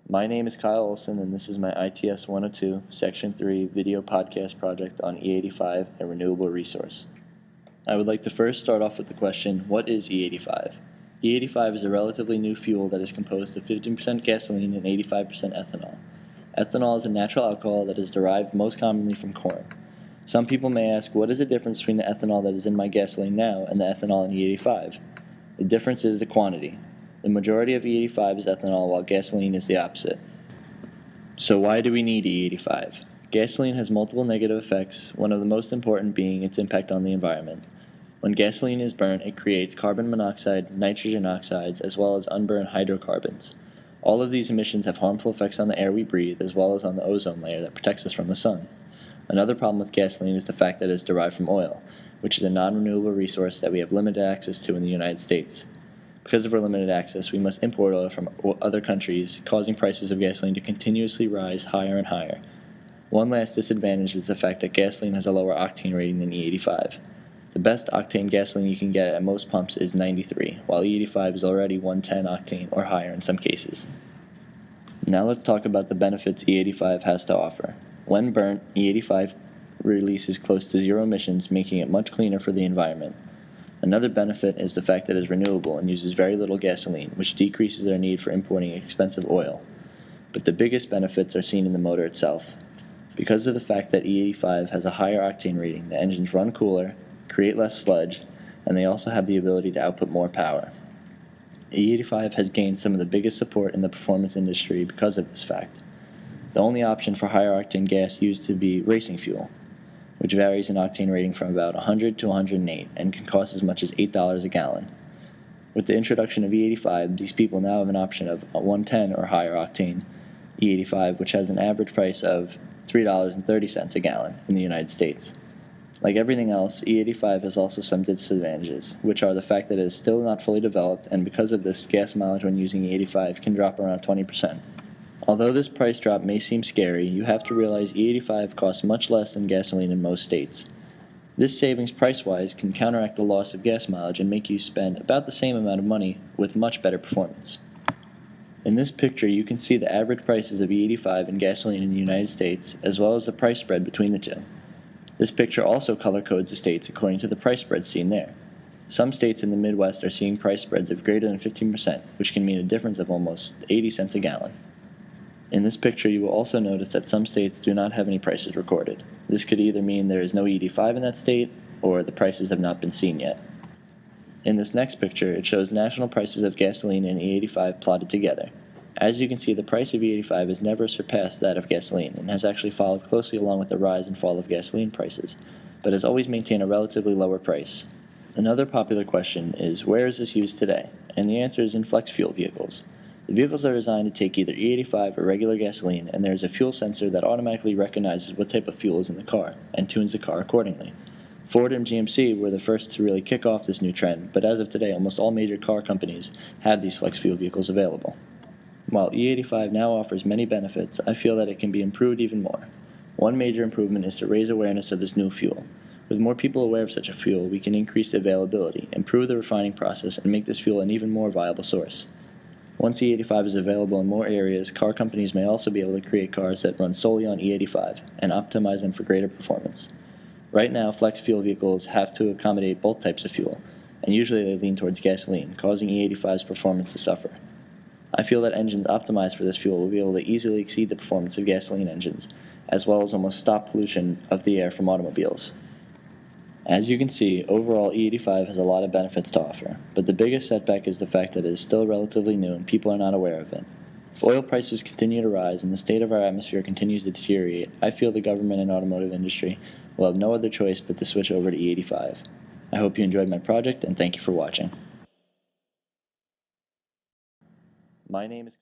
My name is Kyle Olson, and this is my ITS 102, Section 3 Video Podcast project on E85, a renewable resource. I would like to first start off with the question, what is E85? E85 is a relatively new fuel that is composed of 15% gasoline and 85% ethanol. Ethanol is a natural alcohol that is derived most commonly from corn. Some people may ask, what is the difference between the ethanol that is in my gasoline now and the ethanol in E85? The difference is the quantity. The majority of E85 is ethanol, while gasoline is the opposite. So why do we need E85? Gasoline has multiple negative effects, one of the most important being its impact on the environment. When gasoline is burnt, it creates carbon monoxide, nitrogen oxides, as well as unburned hydrocarbons. All of these emissions have harmful effects on the air we breathe, as well as on the ozone layer that protects us from the sun. Another problem with gasoline is the fact that it is derived from oil, which is a non-renewable resource that we have limited access to in the United States. Because of our limited access, we must import oil from other countries, causing prices of gasoline to continuously rise higher and higher. One last disadvantage is the fact that gasoline has a lower octane rating than E85. The best octane gasoline you can get at most pumps is 93, while E85 is already 110 octane or higher in some cases. Now let's talk about the benefits E85 has to offer. When burnt, E85 releases close to zero emissions, making it much cleaner for the environment. Another benefit is the fact that it is renewable and uses very little gasoline, which decreases our need for importing expensive oil. But the biggest benefits are seen in the motor itself. Because of the fact that E85 has a higher octane rating, the engines run cooler, create less sludge, and they also have the ability to output more power. E85 has gained some of the biggest support in the performance industry because of this fact. The only option for higher octane gas used to be racing fuel, which varies in octane rating from about 100 to 108 and can cost as much as $8 a gallon. With the introduction of E85, these people now have an option of a 110 or higher octane E85, which has an average price of $3.30 a gallon in the United States. Like everything else, E85 has also some disadvantages, which are the fact that it is still not fully developed, and because of this, gas mileage when using E85 can drop around 20%. Although this price drop may seem scary, you have to realize E85 costs much less than gasoline in most states. This savings price-wise can counteract the loss of gas mileage and make you spend about the same amount of money with much better performance. In this picture, you can see the average prices of E85 and gasoline in the United States, as well as the price spread between the two. This picture also color codes the states according to the price spread seen there. Some states in the Midwest are seeing price spreads of greater than 15%, which can mean a difference of almost 80 cents a gallon. In this picture, you will also notice that some states do not have any prices recorded. This could either mean there is no E85 in that state, or the prices have not been seen yet. In this next picture, it shows national prices of gasoline and E85 plotted together. As you can see, the price of E85 has never surpassed that of gasoline, and has actually followed closely along with the rise and fall of gasoline prices, but has always maintained a relatively lower price. Another popular question is, where is this used today? And the answer is in flex fuel vehicles. The vehicles are designed to take either E85 or regular gasoline, and there is a fuel sensor that automatically recognizes what type of fuel is in the car, and tunes the car accordingly. Ford and GMC were the first to really kick off this new trend, but as of today, almost all major car companies have these flex fuel vehicles available. While E85 now offers many benefits, I feel that it can be improved even more. One major improvement is to raise awareness of this new fuel. With more people aware of such a fuel, we can increase the availability, improve the refining process, and make this fuel an even more viable source. Once E85 is available in more areas, car companies may also be able to create cars that run solely on E85 and optimize them for greater performance. Right now, flex fuel vehicles have to accommodate both types of fuel, and usually they lean towards gasoline, causing E85's performance to suffer. I feel that engines optimized for this fuel will be able to easily exceed the performance of gasoline engines, as well as almost stop pollution of the air from automobiles. As you can see, overall E85 has a lot of benefits to offer, but the biggest setback is the fact that it is still relatively new and people are not aware of it. If oil prices continue to rise and the state of our atmosphere continues to deteriorate, I feel the government and automotive industry will have no other choice but to switch over to E85. I hope you enjoyed my project, and thank you for watching. My name is